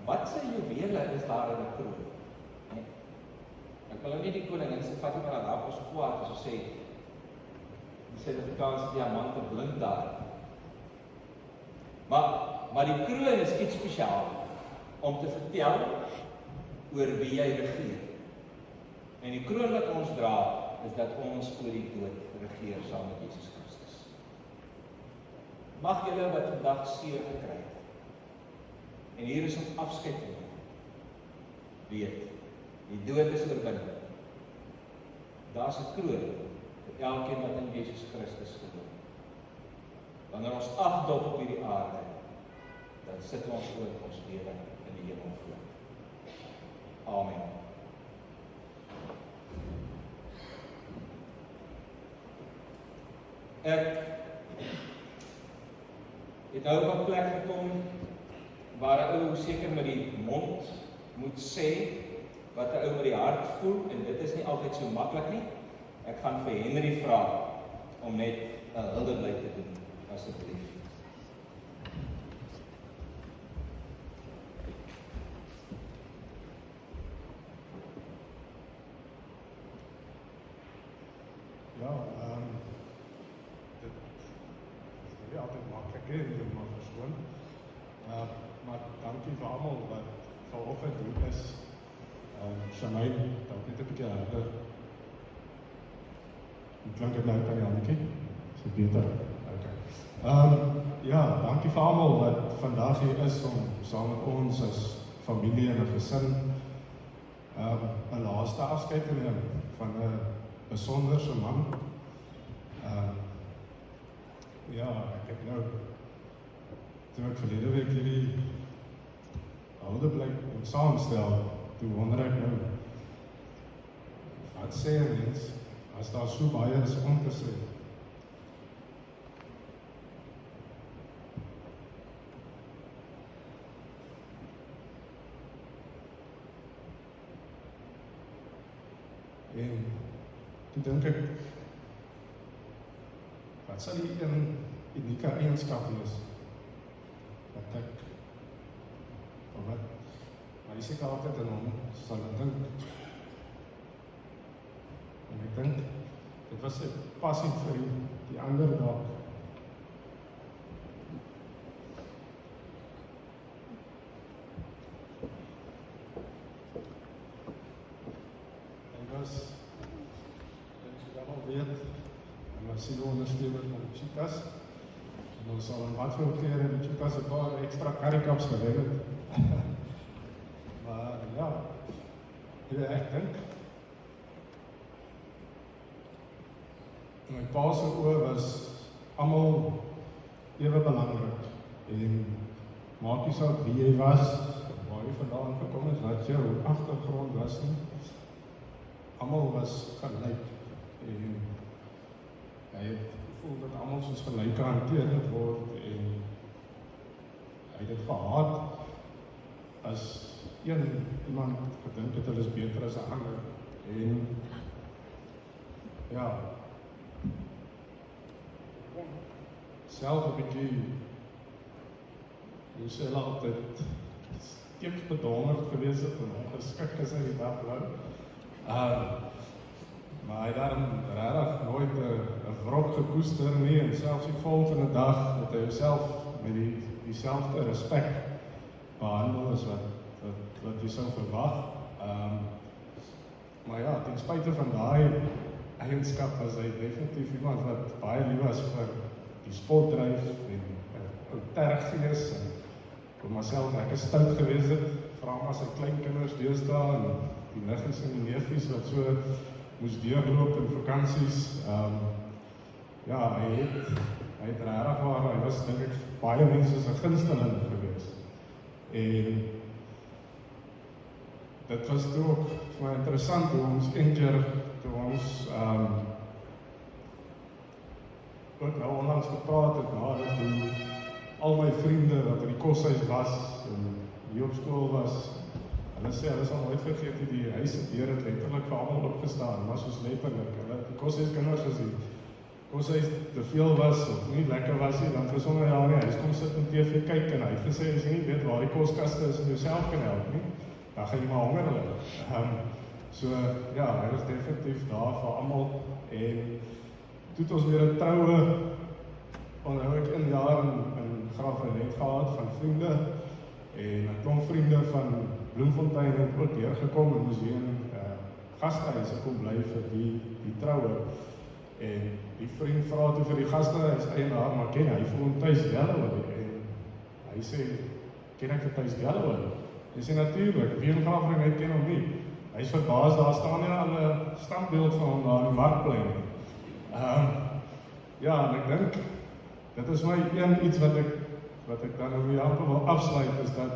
wat se juwele is daar in 'n kroon? Nee. Ek wil nou nie die koningin se vat maar aan haar kwaad as sy sê, die Suid-Afrikaanse diamante blink daar. Maar die kroon is iets spesiaal om te vertel oor wie jy regeer. En die kroon wat ons dra, is dat ons oor die dood regeer saam met Jesus Christus. Mag julle wat vandag seer gekry het, en hier is om afskeid te neem, weet, die dood is oorwin. Daar's 'n kroon vir elkeen wat in Jesus Christus glo. Wanneer ons afdop op hierdie aarde, dan sit ons ook ons lewe in die hemel voor. Amen. Ek het nou op 'n plek gekom waar 'n ou seker met die mond moet sê wat 'n ou met die hart voel, en dit is nie altyd so maklik nie. Ek gaan vir Henry vra om net 'n huldeblyk te doen, asseblief. Ja, dit is nie altyd maklik hè, moet maar verskoon. Maar dankie vir almal wat vanoggend hier is. Shamaine, dalk net 'n bietjie harder. Klink dit nou kan jy Annetjie? Is dit beter? Okay. Ja, dankie vir almal wat vandag hier is om saam met ons as familie en 'n gesin 'n laaste afskeid te neem van 'n besonderse man. Ja, ek het nou toe ek verlede week hierdie huldeblyk moet saamstel, toe wonder ek nou, wat sê 'n mens as daar so baie is om te sê? En toe dink ek, wat sal die een unieke eienskap wees wat ek, of wat my seker altyd in hom sal dink. En ek dink, dit was 'n passie vir die ander dalk. Hy was, ek sê dat al weet, hy was sielondersteuner van die Cheetahs. En ons sal in wat vir kere die Cheetahs 'n paar ekstra karikaps gewen het. Maar ja, ek dink, my pa se oë was almal ewe belangrik. En maak nie saak wie jy was, waar jy vandaan gekom het, wat jou agtergrond was nie. Almal was gelyk. En hy het gevoel dat almal soos gelyk gehanteer moet word, en hy het dit gehaat as iemand gedink het hulle is beter as 'n ander. En ja, self 'n bietjie, hoe sê hulle altyd, steeds bedonderd gewees het en ongeskik is hy die dag nou. Maar hy het daarom regtig nooit 'n wrok gekoester nie, en selfs die volgende dag het hy homself met dieselfde respek behandel as wat jy sou verwag. Maar ja, ten spyte van daai eienskap was hy definitief iemand wat baie lief was vir die sportdryf en ou terggees, en vir myself ek is stout gewees het, vra maar sy kleinkinders deesdae en die niggies en die neefies wat so moes deurloop in vakansies. Ja, hy het regtig waar, hy was dink ek baie mense se gunsteling gewees. En dit was toe ook vir my interessant hoe ons een keer, toe ons ook nou onlangs gepraat het, nadat hoe al my vriende wat in die koshuis was en hier op skool was, hulle sê, hulle sal nooit vergeet hoe die huis se deur het letterlik vir almal opgestaan, maar soos letterlik, die koshuiskinders is die kos hy te veel was, of nie lekker was nie, dan gesond hy daar nie, hy is kom sit en TV kyk, en hy het gesê, as jy nie weet waar die koskaste is en jouself kan help nie, dan gaan jy maar honger hulle. So, ja, hy was definitief daar vir almal, en toe het ons weer 'n troue, onthou ek in jaar in Graaf-Reinet gehad van vriende, en 'n klomp vriende van Bloemfontein het ook deurgekom en moes hier in gastehuise kom bly vir die troue. En die vriend vra toe vir die gastehuis eienaar, maar ken hy vir hom Thuis Galloway? En hy sê, ken ek vir Thuis Galloway? Hy sê natuurlijk, wie in Graaf-Reinet ken hom nie. Hy is verbaas, daar staan nie al 'n standbeeld van hom daar in die markplein. Ja, en ek dink, dit is my iets wat ek dan om die amper wil afsluit, is dat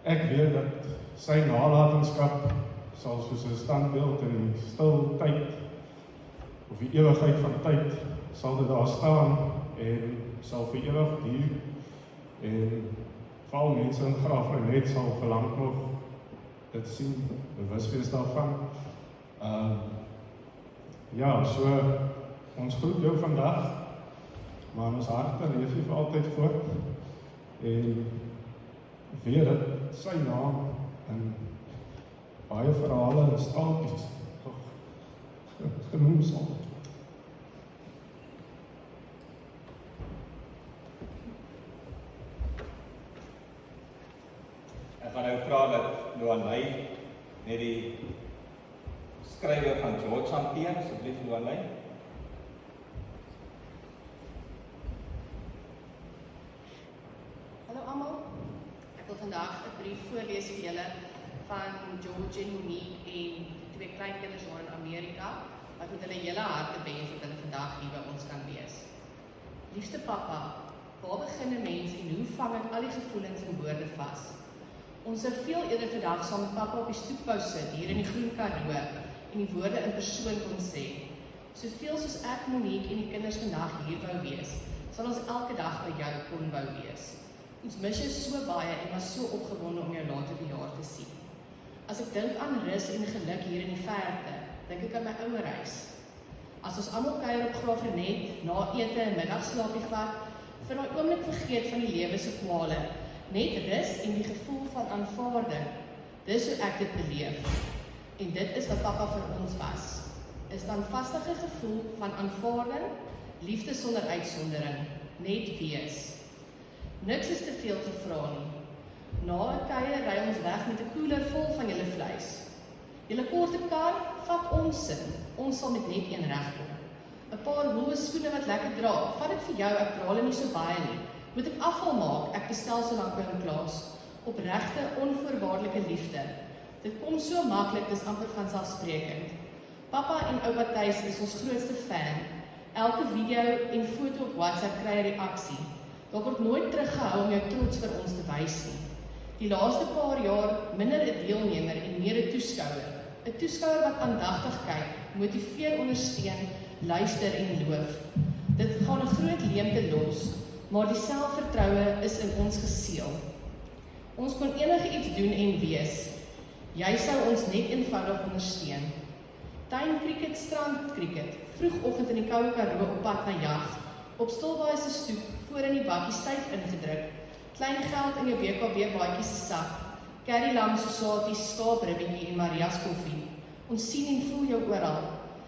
ek weet dat sy nalatenskap sal soos 'n standbeeld in die stil tyd, of die ewigheid van tyd, sal dit daar staan, en sal vir ewig duur, en val mense in Graaf-Reinet sal verlang nog dit sien, bewus wees daarvan. Ja, so, ons groet jou vandag, maar ons harte leef jy vir altyd voort, en weer het sy naam in baie verhale en staaltjies genoem sal. Ek gaan nou vra dat Loanay net die skrywer van George hanteer, asseblief Loanay. Hallo almal, ek wil vandag 'n brief voorlees vir julle van George en Monique en 2 kleinkinders daar in Amerika, wat met hulle hele harte wens dat hulle vandag hier by ons kan wees. Liefste pappa, waar begin 'n mens en hoe vang ek al die gevoelens in woorde vas? Ons sou veel eerder vandag saam met pappa op die stoep wou sit, hier in die Groen Karoo, en die woorde in persoon kon sê. Soveel soos ek, Monique en die kinders vandag hier wou wees, sal ons elke dag by jou kon wou wees. Ons mis jou so baie en was so opgewonde om jou later die jaar te sien. As ek dink aan rus en geluk hier in die verte, dink ek aan my ouerhuis. As ons almal kuier op Graaf-Reinet, na ete en middagslaapie vat, vir daai oomblik vergeet van die lewe se kwale, net rus en die gevoel van aanvaarding. Dis hoe ek dit beleef. En dit is wat pappa vir ons was. 'n standvastige gevoel van aanvaarding, liefde sonder uitsondering, net wees. Niks is te veel gevra nie. Na 'n kuier ry ons weg met 'n koeler vol van julle vleis. Julle korte kar, vat ons sin. Ons sal met net een regkom. 'n paar hoë skoene wat lekker dra. Vat dit vir jou, ek dra hulle nie so baie nie. Moet ek afval maak, ek bestel so lank by 'n plaas. Opregte, onvoorwaardelike liefde. Dit kom so maklik, dis amper vanselfsprekend. Pappa en oupa Thuis is ons grootste fan. Elke video en foto op WhatsApp kry 'n reaksie. Daar word nooit teruggehou om jou trots vir ons te wys nie. Die laaste paar jaar minder 'n deelnemer en meer 'n toeskouer. 'n Toeskouer wat aandagtig kyk, motiveer, ondersteun, luister en loof. Dit gaan 'n groot leemte los, maar die selfvertroue is in ons geseël. Ons kon enige iets doen en wees. Jy sou ons net eenvoudig ondersteun. Tuinkrieket, strandkrieket, vroegoggend in die koue Karoo op pad na jag. Op Stilbaai se stoep, voor in die bakkie styf ingedruk. Klein geld in jou BKB baadjie se sak. Curry lam, sosaties, skaapribbetjie en Maria's koffie. Ons sien en voel jou oral.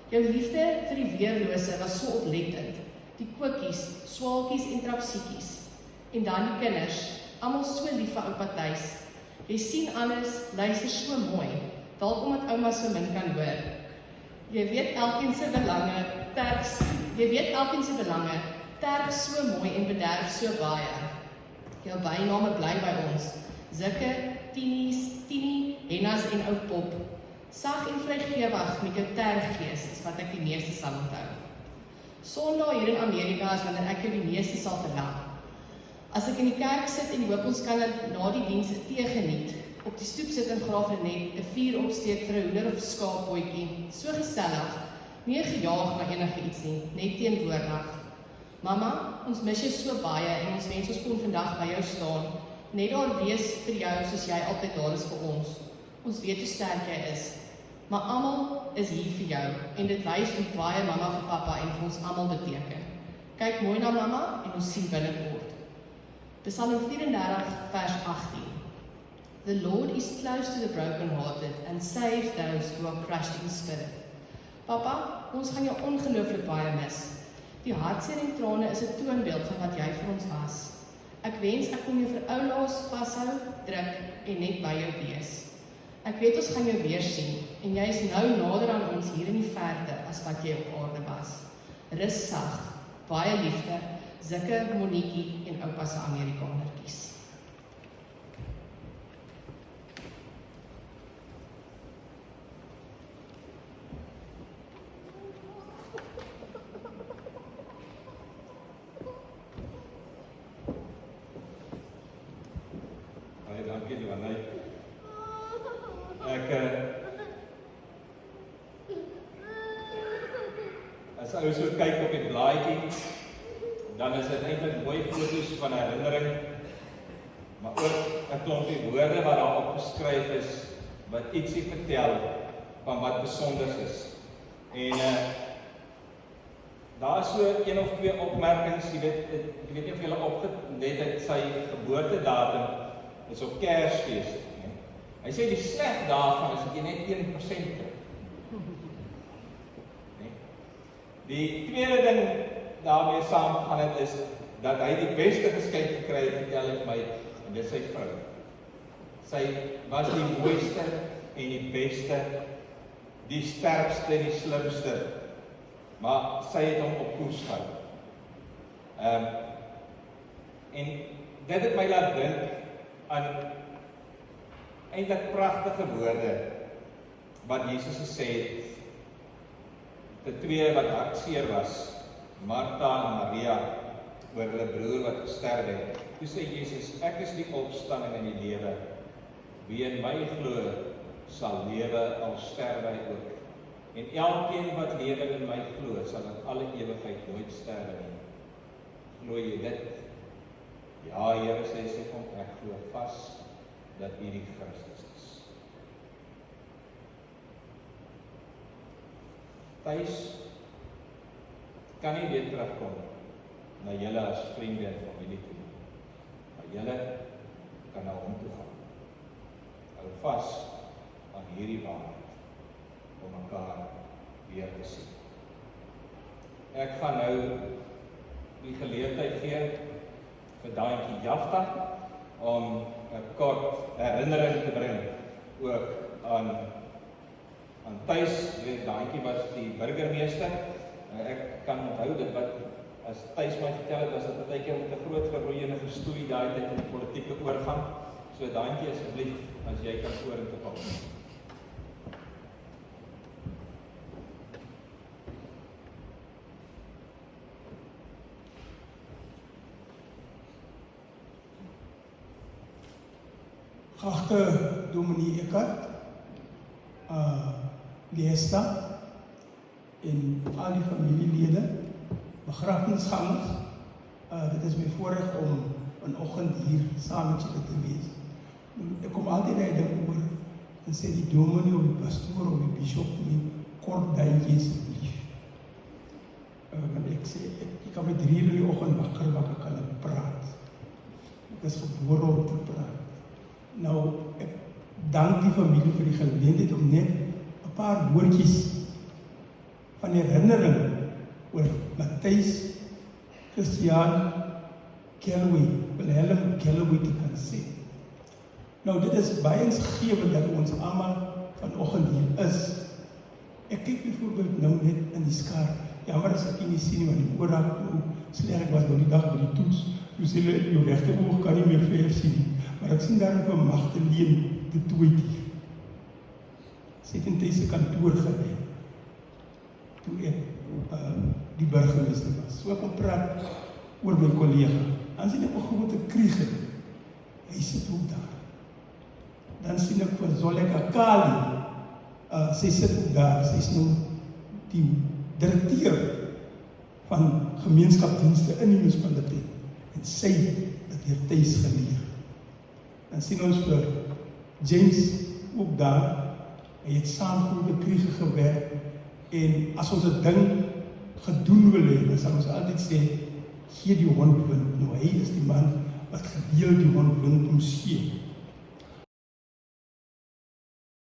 Jou liefde vir die weerlose was so oplettend. Die koekies, swaalkies en trapsiekies. En dan die kinders, almal so lief vir oupa Thuis. Jy sien alles, luister so mooi, dalk omdat ouma so min kan hoor. Jy weet elkeen se belange, terg so mooi en bederf so baie. Jou byname bly by ons. Zikke, Tini, Hennas en ou Pop. Sag en vrygewig met jou terggees is wat ek die meeste sal onthou. Sondae hier in Amerika is wanneer ek jou die meeste sal verlang. As ek in die kerk sit en hoop ons kan na die diens 'n tee geniet, op die stoep sit in Graaf-Reinet, 'n vuur opsteek vir 'n hoender of skaapbootjie, so gesellig, nie gejaag na enige iets nie, net teenwoordig. Mamma, ons mis jou so baie en ons wens ons kon vandag by jou staan, net daar wees vir jou soos jy altyd daar is vir ons. Ons weet hoe sterk jy is, maar almal is hier vir jou en dit wys hoe baie mamma vir pappa en vir ons almal beteken. Kyk mooi na mamma en ons sien binnekort. Psalm 34 vers 18. The Lord is close to the brokenhearted and saves those who are crushed in spirit. Papa, ons gaan jou ongelooflik baie mis. Die hartseer en trane is 'n toonbeeld van wat jy vir ons was. Ek wens ek kon jou vir oulaas vashou, druk en net by jou wees. Ek weet ons gaan jou weer sien en jy is nou nader aan ons hier in die verte as wat jy op aarde was. Rus sag, baie liefde, Zikke, Monique en oupa se Amerikanertjies. Baie dankie Johanna. As ou so kyk op die blaadjie, dan is dit eintlik mooi foto's van herinnering, maar ook 'n klompie woorde wat daar opgeskryf is, wat ietsie vertel van wat besonder is. En daar is so een of twee opmerkings, ek weet nie of julle opgelet het, sy geboortedatum is op Kersfees. Hy sê die sleg daarvan is dat jy net 1% kry. Die tweede ding daarmee saamgegaan het is dat hy die beste geskenk gekry het, vertel hy my, en dit is sy vrou. Sy was die mooiste en die beste, die sterkste, die slimste, maar sy het hom op koers gehou. En dit het my laat dink aan eintlik pragtige woorde wat Jesus gesê het vir twee wat hartseer was, Martha en Maria, oor hulle broer wat gesterf het. Toe sê Jesus, ek is die opstanding en die lewe. Wie in my glo, sal lewe al sterwe hy ook. En elkeen wat lewe in my glo, sal in alle ewigheid nooit sterwe nie. Glo jy dit? Ja, Here, sê sy kom, ek glo vas dat U die Christus is. Thuis kan nie weer terugkom na julle as vriende en familie toe. Maar julle kan na hom toe gaan. Hou vas aan hierdie waarheid om mekaar weer te sien. Ek gaan nou die geleentheid gee vir Daantjie Jafta om 'n kort herinnering te bring ook aan Thuis. Daantjie was die burgemeester. Ek kan onthou dit wat as Thuis my vertel het, was dit baie keer met 'n groot verroeiende gestoei daai tyd in die politieke oorgang. So Daantjie, asseblief, as jy kan vorentoe kom. Geachte Dominee Eckert, Leesta en al die familielede, begrafnisgangers, dit is my voorreg om vanoggend hier saam met julle te wees. Ek kom altyd uit ding oor en sê die dominee of die pastoor of die bishop nie kort duintjie asseblief. Want ek sê, ek kan met 3 uur in die oggend wakker kan ek praat. Ek is gebore om te praat. Nou, ek dank die familie vir die geleentheid om net 'n paar woordjies van herinnering oor Matthys Christian Galloway, Wilhelm Galloway te kan sê. Nou, dit is baie insgewend dat ons almal vanoggend hier is. Ek kyk byvoorbeeld nou net in die skaar. Jammer as ek nie sien nie, want die oorraak nou sleg. Ek was nou die dag by die toets. Toe sê hulle, jou regte oog kan nie meer ver sien nie. Maar ek sien daar vir Magdalene de Tooitjie. Sy het in deze kantoor gewerk toe ek die burgemeester was. So ek kom praat oor my kollega. Dan sien ek 'n groot krieg. Hy sit ook daar. Dan sien ek vir Zoleka Kali. Sy sit ook daar. Sy is nou die direkteur van gemeenskapsdienste in die munisipaliteit. En sy het hier thuis geleer. Dan sien ons vir James ook daar, Hy het saam goeie kriege gewerk, en as ons 'n ding gedoen wil hê, dan sal ons altyd sê, gee die hond wind. Nou, hy is die man wat gereeld die hond wind kom gee.